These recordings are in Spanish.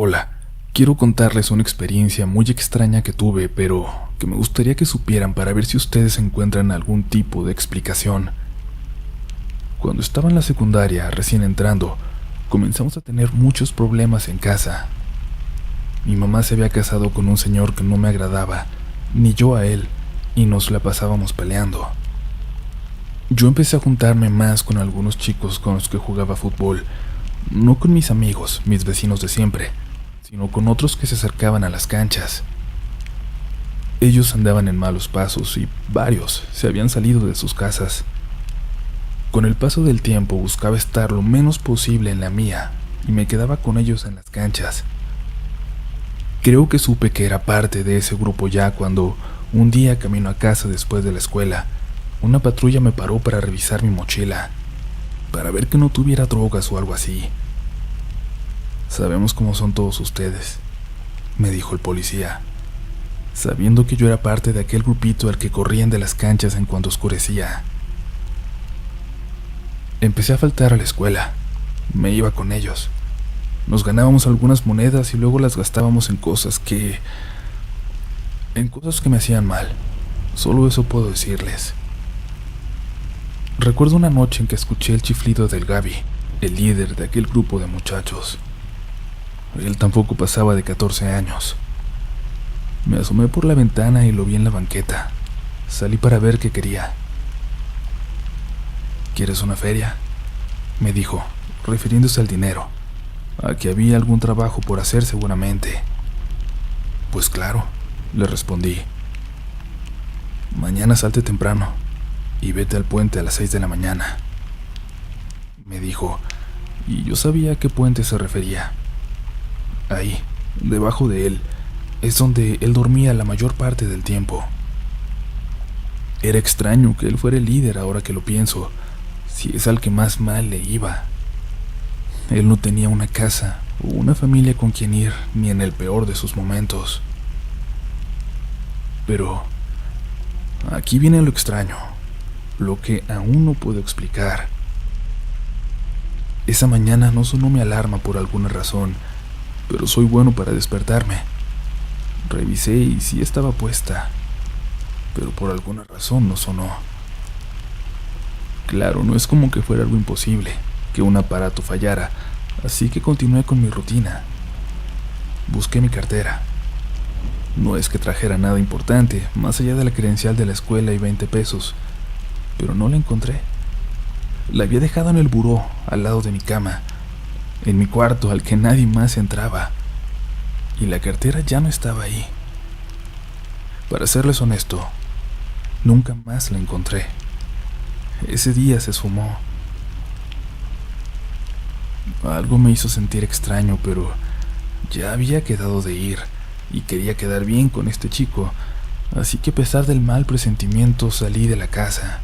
Hola, quiero contarles una experiencia muy extraña que tuve, pero que me gustaría que supieran para ver si ustedes encuentran algún tipo de explicación. Cuando estaba en la secundaria, recién entrando, comenzamos a tener muchos problemas en casa. Mi mamá se había casado con un señor que no me agradaba, ni yo a él, y nos la pasábamos peleando. Yo empecé a juntarme más con algunos chicos con los que jugaba fútbol, no con mis amigos, mis vecinos de siempre, sino con otros que se acercaban a las canchas. Ellos andaban en malos pasos y varios se habían salido de sus casas. Con el paso del tiempo buscaba estar lo menos posible en la mía y me quedaba con ellos en las canchas. Creo que supe que era parte de ese grupo ya cuando, un día camino a casa después de la escuela, una patrulla me paró para revisar mi mochila, para ver que no tuviera drogas o algo así. «Sabemos cómo son todos ustedes», me dijo el policía, sabiendo que yo era parte de aquel grupito al que corrían de las canchas en cuanto oscurecía. Empecé a faltar a la escuela. Me iba con ellos. Nos ganábamos algunas monedas y luego las gastábamos en cosas que me hacían mal. Solo eso puedo decirles. Recuerdo una noche en que escuché el chiflido del Gaby, el líder de aquel grupo de muchachos. Él tampoco pasaba de 14 años. Me asomé por la ventana y lo vi en la banqueta. Salí para ver qué quería. «¿Quieres una feria?», me dijo, refiriéndose al dinero, a que había algún trabajo por hacer seguramente. «Pues claro», le respondí. «Mañana salte temprano y vete al puente a las 6 de la mañana», me dijo, y yo sabía a qué puente se refería. Ahí, debajo de él, es donde él dormía la mayor parte del tiempo. Era extraño que él fuera el líder ahora que lo pienso, si es al que más mal le iba. Él no tenía una casa o una familia con quien ir, ni en el peor de sus momentos. Pero aquí viene lo extraño, lo que aún no puedo explicar. Esa mañana no sonó mi alarma por alguna razón, pero soy bueno para despertarme. Revisé y sí estaba puesta, pero por alguna razón no sonó. Claro, no es como que fuera algo imposible, que un aparato fallara, así que continué con mi rutina. Busqué mi cartera. No es que trajera nada importante, más allá de la credencial de la escuela y 20 pesos, pero no la encontré. La había dejado en el buró, al lado de mi cama, en mi cuarto al que nadie más entraba, y la cartera ya no estaba ahí. Para serles honesto, nunca más la encontré. Ese día se esfumó. Algo me hizo sentir extraño, pero ya había quedado de ir y quería quedar bien con este chico, así que a pesar del mal presentimiento salí de la casa.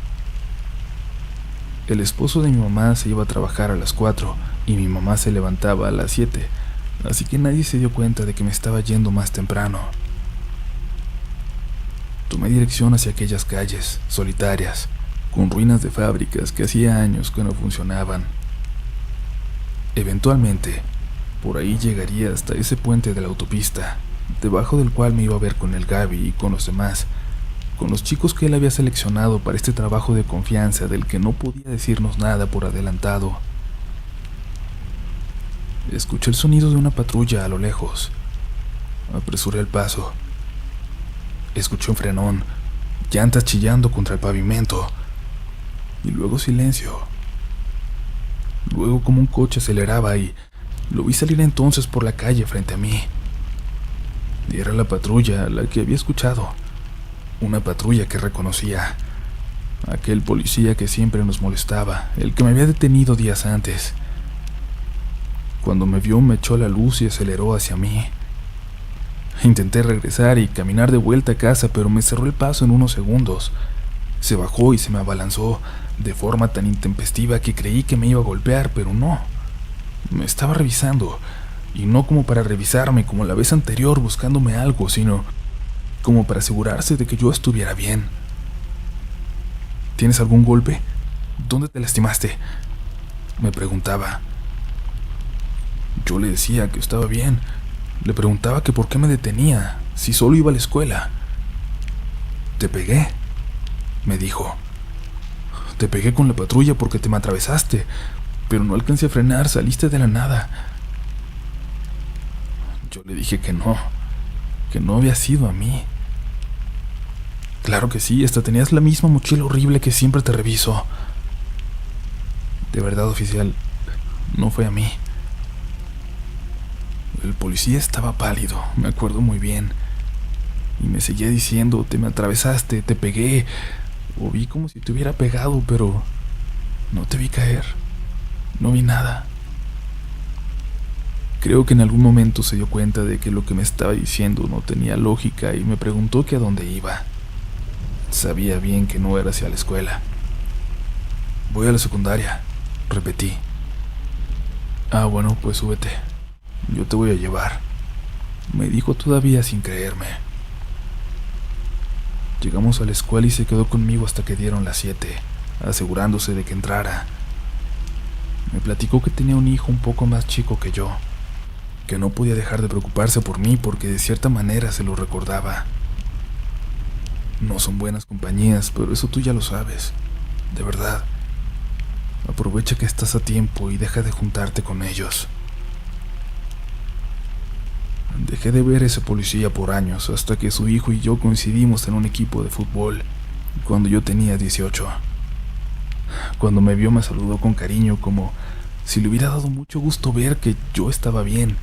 El esposo de mi mamá se iba a trabajar a las 4 y mi mamá se levantaba a las 7, así que nadie se dio cuenta de que me estaba yendo más temprano. Tomé dirección hacia aquellas calles solitarias, con ruinas de fábricas que hacía años que no funcionaban. Eventualmente, por ahí llegaría hasta ese puente de la autopista, debajo del cual me iba a ver con el Gaby y con los demás, con los chicos que él había seleccionado para este trabajo de confianza del que no podía decirnos nada por adelantado. Escuché el sonido de una patrulla a lo lejos. Apresuré el paso. Escuché un frenón, llantas chillando contra el pavimento, y luego silencio. Luego como un coche aceleraba y lo vi salir entonces por la calle frente a mí. Y era la patrulla la que había escuchado, una patrulla que reconocía, aquel policía que siempre nos molestaba, el que me había detenido días antes. Cuando me vio me echó la luz y aceleró hacia mí. Intenté regresar y caminar de vuelta a casa, pero me cerró el paso en unos segundos. Se bajó y se me abalanzó de forma tan intempestiva que creí que me iba a golpear, pero no. Me estaba revisando, y no como para revisarme como la vez anterior buscándome algo, sino como para asegurarse de que yo estuviera bien. ¿Tienes algún golpe? ¿Dónde te lastimaste?, me preguntaba. Yo le decía que estaba bien, Le preguntaba que por qué me detenía, si solo iba a la escuela. Te pegué, me dijo. Te pegué con la patrulla porque te me atravesaste, pero no alcancé a frenar, saliste de la nada. Yo le dije que no había sido a mí. Claro que sí, hasta tenías la misma mochila horrible que siempre te reviso. De verdad, oficial, no fue a mí. El policía estaba pálido, me acuerdo muy bien. Y me seguía diciendo, te me atravesaste, te pegué. O vi como si te hubiera pegado, pero no te vi caer. No vi nada. Creo que en algún momento se dio cuenta de que lo que me estaba diciendo no tenía lógica y me preguntó que a dónde iba. Sabía bien que no era hacia la escuela. Voy a la secundaria, repetí. Ah, bueno, pues súbete. Yo te voy a llevar, me dijo todavía sin creerme. Llegamos a la escuela y se quedó conmigo hasta que dieron las 7, asegurándose de que entrara. Me platicó que tenía un hijo un poco más chico que yo, que no podía dejar de preocuparse por mí porque de cierta manera se lo recordaba. No son buenas compañías, pero eso tú ya lo sabes. De verdad. Aprovecha que estás a tiempo y deja de juntarte con ellos. Dejé de ver a ese policía por años hasta que su hijo y yo coincidimos en un equipo de fútbol cuando yo tenía 18. Cuando me vio me saludó con cariño, como si le hubiera dado mucho gusto ver que yo estaba bien.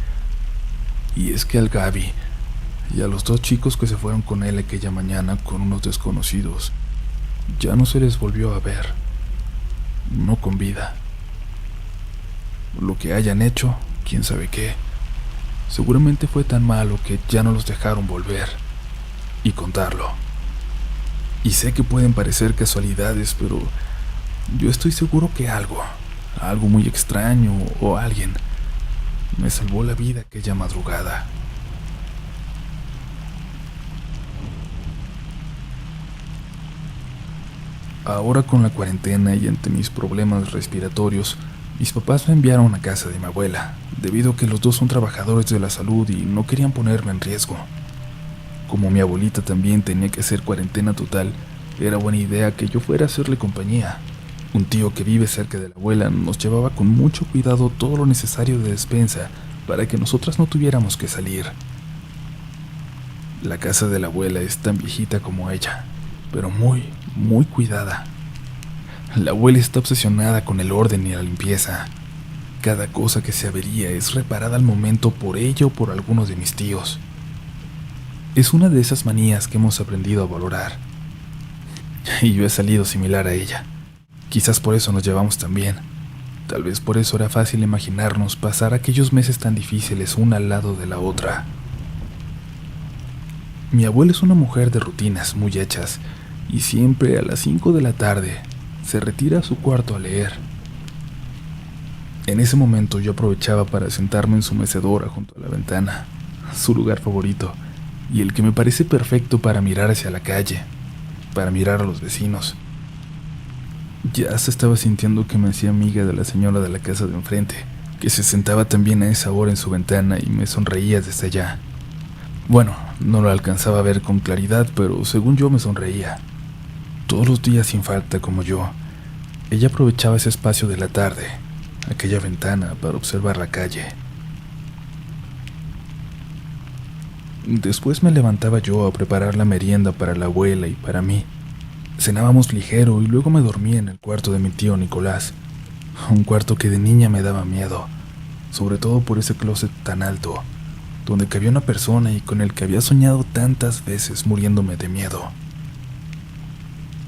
Y es que al Gaby y a los 2 chicos que se fueron con él aquella mañana con unos desconocidos, ya no se les volvió a ver, no con vida. Lo que hayan hecho, quién sabe qué, seguramente fue tan malo que ya no los dejaron volver y contarlo. Y sé que pueden parecer casualidades, pero yo estoy seguro que algo muy extraño o alguien me salvó la vida aquella madrugada. Ahora con la cuarentena y ante mis problemas respiratorios, mis papás me enviaron a casa de mi abuela, debido a que los dos son trabajadores de la salud y no querían ponerme en riesgo. Como mi abuelita también tenía que hacer cuarentena total, era buena idea que yo fuera a hacerle compañía. Un tío que vive cerca de la abuela nos llevaba con mucho cuidado todo lo necesario de despensa para que nosotras no tuviéramos que salir. La casa de la abuela es tan viejita como ella, pero muy, muy cuidada. La abuela está obsesionada con el orden y la limpieza. Cada cosa que se avería es reparada al momento por ella o por algunos de mis tíos. Es una de esas manías que hemos aprendido a valorar. Y yo he salido similar a ella. Quizás por eso nos llevamos tan bien. Tal vez por eso era fácil imaginarnos pasar aquellos meses tan difíciles una al lado de la otra. Mi abuela es una mujer de rutinas muy hechas y siempre a las 5 de la tarde se retira a su cuarto a leer. En ese momento yo aprovechaba para sentarme en su mecedora junto a la ventana, su lugar favorito, y el que me parece perfecto para mirar hacia la calle, para mirar a los vecinos. Ya se estaba sintiendo que me hacía amiga de la señora de la casa de enfrente, que se sentaba también a esa hora en su ventana y me sonreía desde allá. Bueno, no lo alcanzaba a ver con claridad, pero según yo me sonreía. Todos los días sin falta, como yo, ella aprovechaba ese espacio de la tarde, aquella ventana, para observar la calle. Después me levantaba yo a preparar la merienda para la abuela y para mí. Cenábamos ligero y luego me dormía en el cuarto de mi tío Nicolás, un cuarto que de niña me daba miedo, sobre todo por ese closet tan alto, donde cabía una persona y con el que había soñado tantas veces muriéndome de miedo.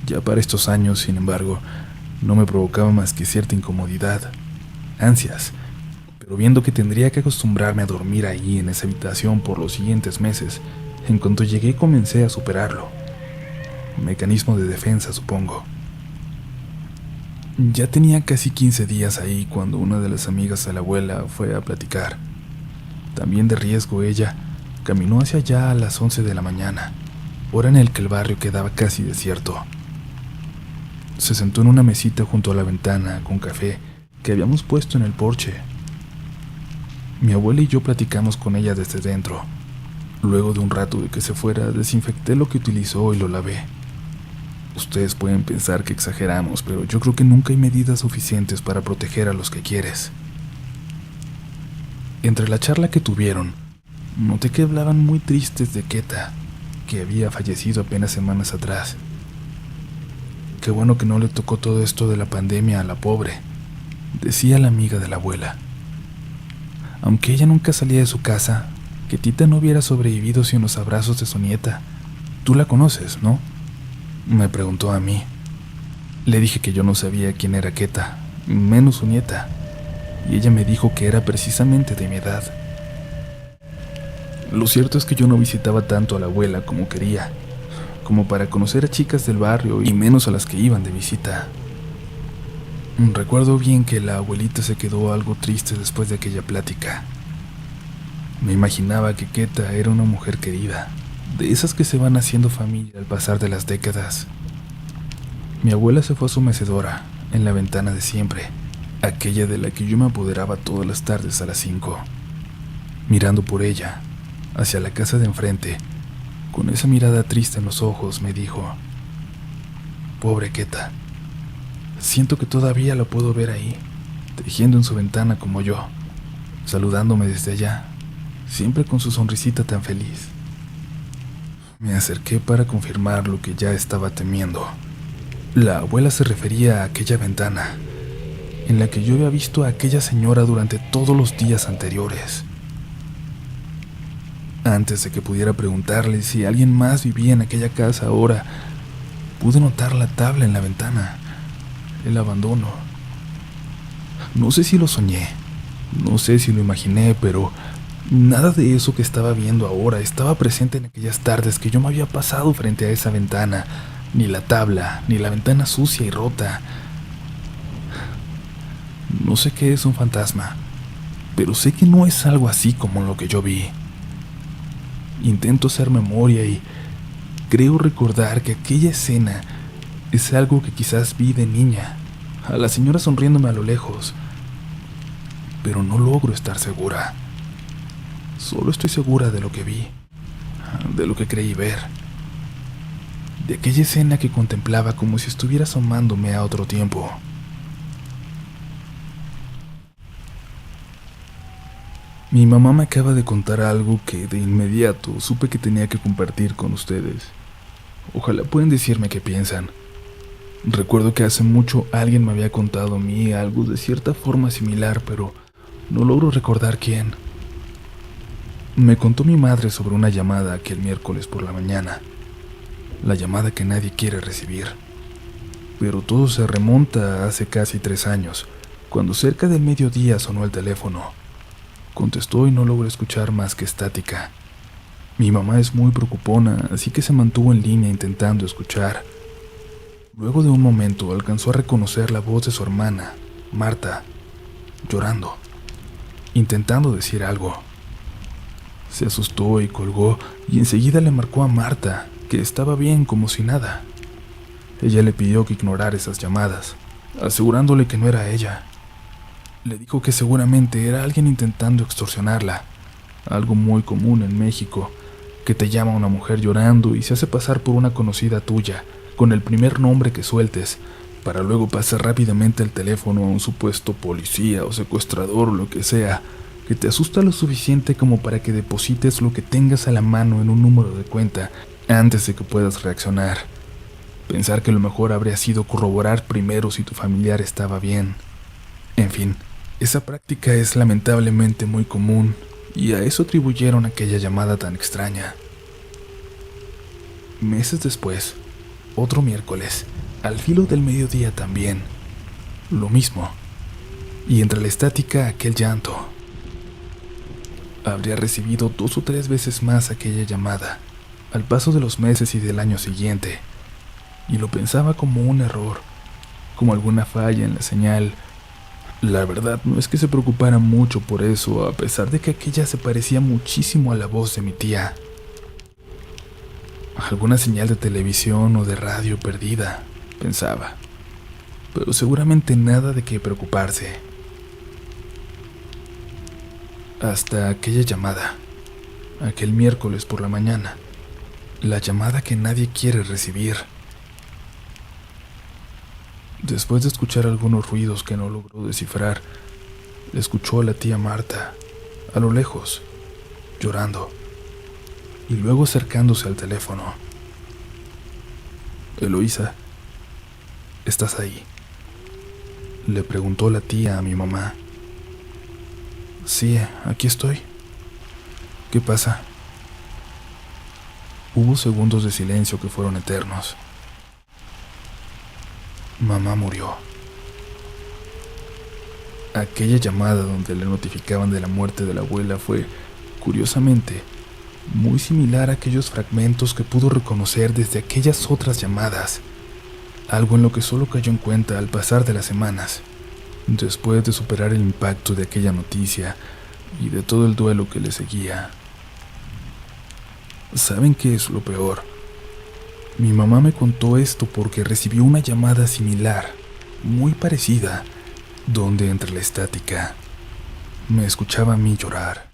Ya para estos años, sin embargo, no me provocaba más que cierta incomodidad, ansias, pero viendo que tendría que acostumbrarme a dormir ahí en esa habitación por los siguientes meses, en cuanto llegué comencé a superarlo. Mecanismo de defensa, supongo. Ya tenía casi 15 días ahí cuando una de las amigas de la abuela fue a platicar. También de riesgo ella, caminó hacia allá a las 11 de la mañana, hora en el que el barrio quedaba casi desierto. Se sentó en una mesita junto a la ventana con café que habíamos puesto en el porche. Mi abuela y yo platicamos con ella desde dentro. Luego de un rato de que se fuera, desinfecté lo que utilizó y lo lavé. Ustedes pueden pensar que exageramos, pero yo creo que nunca hay medidas suficientes para proteger a los que quieres. Entre la charla que tuvieron, noté que hablaban muy tristes de Keta, que había fallecido apenas semanas atrás. Qué bueno que no le tocó todo esto de la pandemia a la pobre, decía la amiga de la abuela. Aunque ella nunca salía de su casa, Ketita no hubiera sobrevivido sin los abrazos de su nieta. Tú la conoces, ¿no?, me preguntó a mí. Le dije que yo no sabía quién era Keta, menos su nieta, y ella me dijo que era precisamente de mi edad. Lo cierto es que yo no visitaba tanto a la abuela como quería, como para conocer a chicas del barrio y menos a las que iban de visita. Recuerdo bien que la abuelita se quedó algo triste después de aquella plática. Me imaginaba que Keta era una mujer querida, de esas que se van haciendo familia al pasar de las décadas. Mi abuela se fue a su mecedora, en la ventana de siempre, aquella de la que yo me apoderaba todas las tardes a las 5. Mirando por ella, hacia la casa de enfrente, con esa mirada triste en los ojos, me dijo: pobre Keta, siento que todavía la puedo ver ahí, tejiendo en su ventana como yo, saludándome desde allá, siempre con su sonrisita tan feliz. Me acerqué para confirmar lo que ya estaba temiendo. La abuela se refería a aquella ventana, en la que yo había visto a aquella señora durante todos los días anteriores. Antes de que pudiera preguntarle si alguien más vivía en aquella casa ahora, pude notar la tabla en la ventana, el abandono. No sé si lo soñé, no sé si lo imaginé, pero nada de eso que estaba viendo ahora estaba presente en aquellas tardes que yo me había pasado frente a esa ventana, ni la tabla, ni la ventana sucia y rota. No sé qué es un fantasma, pero sé que no es algo así como lo que yo vi. Intento hacer memoria y creo recordar que aquella escena es algo que quizás vi de niña, a la señora sonriéndome a lo lejos, pero no logro estar segura. Solo estoy segura de lo que vi, de lo que creí ver, de aquella escena que contemplaba como si estuviera asomándome a otro tiempo. Mi mamá me acaba de contar algo que de inmediato supe que tenía que compartir con ustedes. Ojalá puedan decirme qué piensan. Recuerdo que hace mucho alguien me había contado a mí algo de cierta forma similar, pero no logro recordar quién. Me contó mi madre sobre una llamada aquel miércoles por la mañana, la llamada que nadie quiere recibir. Pero todo se remonta a hace casi 3 años, cuando cerca del mediodía sonó el teléfono. Contestó y no logré escuchar más que estática. Mi mamá es muy preocupona, así que se mantuvo en línea intentando escuchar. Luego de un momento alcanzó a reconocer la voz de su hermana, Marta, llorando, intentando decir algo. Se asustó y colgó, y enseguida le marcó a Marta, que estaba bien como si nada. Ella le pidió que ignorara esas llamadas, asegurándole que no era ella. Le dijo que seguramente era alguien intentando extorsionarla, algo muy común en México, que te llama una mujer llorando y se hace pasar por una conocida tuya, con el primer nombre que sueltes, para luego pasar rápidamente el teléfono a un supuesto policía o secuestrador o lo que sea, que te asusta lo suficiente como para que deposites lo que tengas a la mano en un número de cuenta antes de que puedas reaccionar. Pensar que lo mejor habría sido corroborar primero si tu familiar estaba bien. En fin, esa práctica es lamentablemente muy común, y a eso atribuyeron aquella llamada tan extraña. Meses después, otro miércoles, al filo del mediodía también, lo mismo, y entre la estática aquel llanto. Habría recibido 2 o 3 veces más aquella llamada, al paso de los meses y del año siguiente, y lo pensaba como un error, como alguna falla en la señal. La verdad no es que se preocupara mucho por eso, a pesar de que aquella se parecía muchísimo a la voz de mi tía. Alguna señal de televisión o de radio perdida, pensaba, pero seguramente nada de qué preocuparse. Hasta aquella llamada, aquel miércoles por la mañana, la llamada que nadie quiere recibir. Después de escuchar algunos ruidos que no logró descifrar, escuchó a la tía Marta, a lo lejos, llorando, y luego acercándose al teléfono. «Eloísa, ¿estás ahí?», le preguntó la tía a mi mamá. «Sí, aquí estoy. ¿Qué pasa?». Hubo segundos de silencio que fueron eternos. Mamá murió. Aquella llamada donde le notificaban de la muerte de la abuela fue, curiosamente, muy similar a aquellos fragmentos que pudo reconocer desde aquellas otras llamadas, algo en lo que solo cayó en cuenta al pasar de las semanas, después de superar el impacto de aquella noticia y de todo el duelo que le seguía. ¿Saben qué es lo peor? Mi mamá me contó esto porque recibió una llamada similar, muy parecida, donde entre la estática me escuchaba a mí llorar.